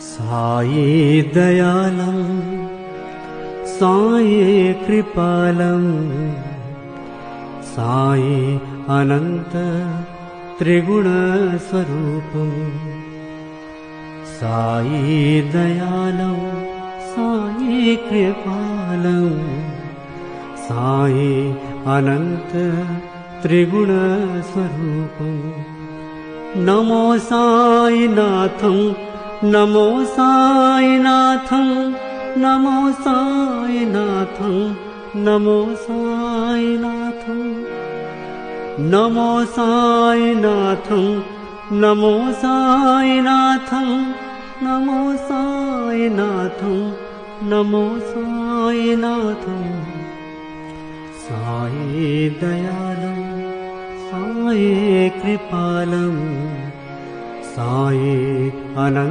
साई दयालं साई कृपालं साई अनंत त्रिगुणस्वरूपं साई दयालं साई कृपालं साई अनंत त्रिगुणस्वरूपं नमो साईनाथं नमो साईनाथं नमो साईनाथं नमो साईनाथं नमो साईनाथं नमो साईनाथं नमो साईनाथं नमो साईनाथं साई दयालं साई कृपालं साई अनंत